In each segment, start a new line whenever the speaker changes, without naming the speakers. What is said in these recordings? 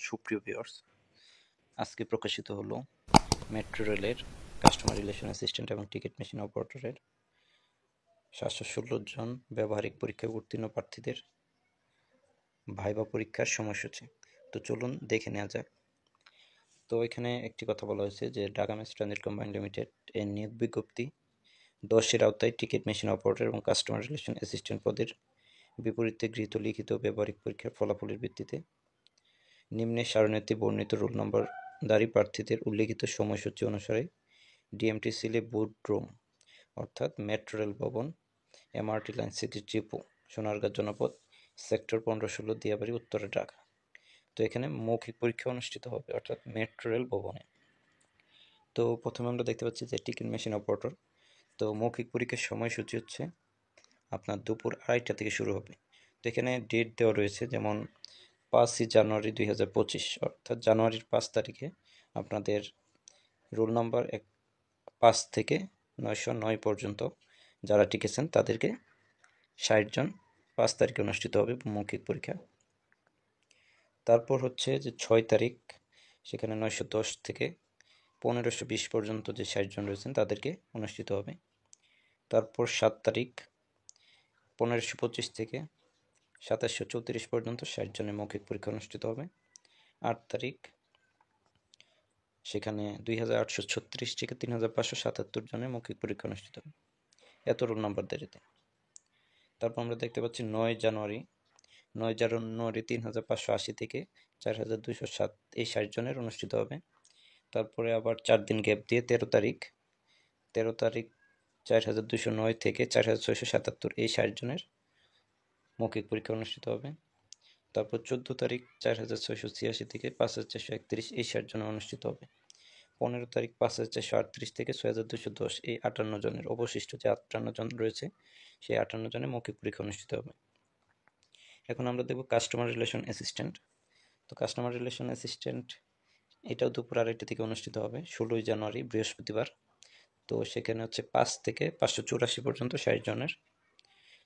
সুপ্রিয় ভিউয়ার্স, আজকে প্রকাশিত হলো মেট্রো রেলের কাস্টমার রিলেশন অ্যাসিস্ট্যান্ট এবং টিকিট মেশিন অপারেটরের 716 জন ব্যবহারিক পরীক্ষায় উত্তীর্ণ প্রার্থীদের ভাইভা পরীক্ষার সময়সূচি। তো চলুন দেখে নেওয়া যাক। তো এখানে একটি কথা বলা হয়েছে যে Dhaka metro transit company limited এর নিয়োগ বিজ্ঞপ্তি 10-এর আওতায় টিকিট মেশিন অপারেটর এবং কাস্টমার রিলেশন অ্যাসিস্ট্যান্ট পদের বিপরীতে গৃহীত লিখিত ব্যবহারিক পরীক্ষার ফলাফলের ভিত্তিতে নিম্নে সারণীতে বর্ণিত রোল নম্বরধারী প্রার্থীদের উল্লিখিত সময়সূচি অনুসারে ডিএমটিসিএল বোর্ডরুম অর্থাৎ মেট্রো রেল ভবন, এমআরটি লাইন 6 ডিপো, সোনারগাঁ জনপদ, সেক্টর 15-16, দিয়াবাড়ি, উত্তরা, ঢাকা। তো এখানে মৌখিক পরীক্ষা অনুষ্ঠিত হবে অর্থাৎ মেট্রো রেল ভবনে। তো প্রথমে আমরা দেখতে পাচ্ছি যে টিকিট মেশিন অপারেটর। তো মৌখিক পরীক্ষার সময়সূচি হচ্ছে আপনার দুপুর 2:30 থেকে শুরু হবে। তো এখানে ডেট দেওয়া রয়েছে, যেমন 5ই জানুয়ারি 2025, অর্থাৎ জানুয়ারির 5 তারিখে আপনাদের রোল নাম্বার 5 থেকে 909 পর্যন্ত যারা টিকেছেন তাদেরকে 60 জন 5 তারিখে অনুষ্ঠিত হবে মৌখিক পরীক্ষা। তারপর হচ্ছে যে 6 তারিখ, সেখানে 910 থেকে 1520 পর্যন্ত যে 60 জন রয়েছেন তাদেরকে অনুষ্ঠিত হবে। তারপর 7 তারিখ 1525 থেকে 2734 পর্যন্ত 60 জনের মৌখিক পরীক্ষা অনুষ্ঠিত হবে। 8 তারিখ সেখানে 2836 থেকে 3577 জনের মৌখিক পরীক্ষা অনুষ্ঠিত হবে। এত রোল নাম্বার দেরিতে। তারপর আমরা দেখতে পাচ্ছি 9 জানুয়ারি 3580 থেকে 4207 এই 60 জনের অনুষ্ঠিত হবে। তারপরে আবার 4 দিন গ্যাপ দিয়ে 13 তারিখ 4209 থেকে 4677 এই 60 জনের মৌখিক পরীক্ষা অনুষ্ঠিত হবে। তারপর 14 তারিখ 4686 থেকে 5431 এই 60 জনের অনুষ্ঠিত হবে। 15 তারিখ 5438 থেকে 6210 এই 58 জনের, অবশিষ্ট যে 58 জন রয়েছে সেই 58 জনের মৌখিক পরীক্ষা অনুষ্ঠিত হবে। এখন আমরা দেখব কাস্টমার রিলেশন অ্যাসিস্ট্যান্ট। তো কাস্টমার রিলেশন অ্যাসিস্ট্যান্ট এটাও দুপুর 2:30 থেকে অনুষ্ঠিত হবে 16 জানুয়ারি বৃহস্পতিবার। তো সেখানে হচ্ছে 5 থেকে 584 পর্যন্ত 60 জনের।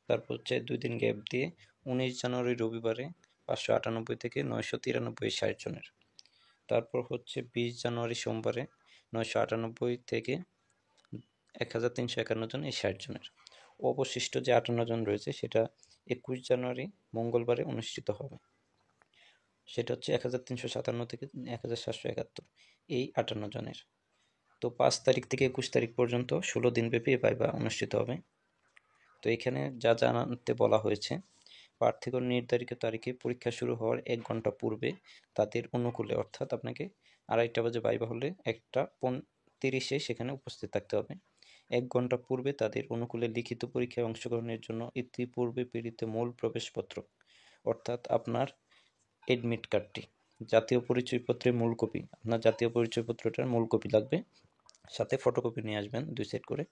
তারপর হচ্ছে 2 দিন গ্যাপ দিয়ে 19 জানুয়ারি রবিবারে 598 থেকে 993 60 জনের। তারপর হচ্ছে 20 জানুয়ারি সোমবারে 998 থেকে 1351 জন এই 60 জনের। অবশিষ্ট যে 58 জন রয়েছে সেটা 21 জানুয়ারি মঙ্গলবারে অনুষ্ঠিত হবে, সেটা হচ্ছে 1357 থেকে 1771 এই 58 জনের। তো 5 তারিখ থেকে 21 তারিখ পর্যন্ত 16 দিন ব্যাপী ভাইভা অনুষ্ঠিত হবে। তো এখানে যা জানাতে বলা হয়েছে, প্রার্থীগণ নির্ধারিত তারিখে পরীক্ষা শুরু হওয়ার 1 ঘন্টা পূর্বে তাদের অনুকূলে, অর্থাৎ আপনাকে 2:30 বাজে ভাইভা হলে 1:30 সেখানে উপস্থিত থাকতে হবে। 1 ঘন্টা পূর্বে তাদের অনুকূলে লিখিত পরীক্ষায় অংশগ্রহণের জন্য ইতিপূর্বে প্রেরিত মূল প্রবেশপত্র অর্থাৎ আপনার এডমিট কার্ডটি, জাতীয় পরিচয়পত্রের মূল কপি, আপনার জাতীয় পরিচয়পত্রটার মূল কপি লাগবে, সাথে ফটোকপি নিয়ে আসবেন 2 সেট করে।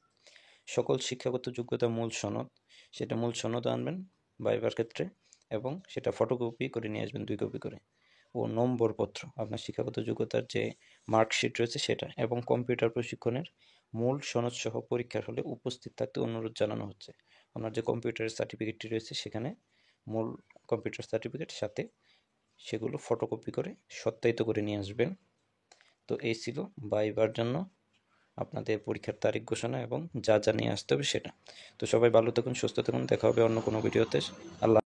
সকল শিক্ষাগত যোগ্যতা মূল সনদ, সেটা মূল সনদ আনবেন ভাইভার ক্ষেত্রে, এবং সেটা ফটোকপি করে নিয়ে আসবেন 2 কপি করে। ও নম্বরপত্র, আপনার শিক্ষাগত যোগ্যতার যে মার্কশিট রয়েছে সেটা, এবং কম্পিউটার প্রশিক্ষণের মূল সনদ সহ পরীক্ষার হলে উপস্থিত থাকতে অনুরোধ জানানো হচ্ছে। আপনার যে কম্পিউটারের সার্টিফিকেটটি রয়েছে সেখানে মূল কম্পিউটার সার্টিফিকেট সাথে সেগুলো ফটোকপি করে সত্যায়িত করে নিয়ে আসবেন। তো এই ছিল ভাইভার জন্য আপনাদের পরীক্ষার তারিখ ঘোষণা এবং যা যা নিয়ে আসতে হবে সেটা। তো সবাই ভালো থাকুন, সুস্থ থাকুন, দেখা হবে অন্য কোনো ভিডিওতে। আল্লাহ।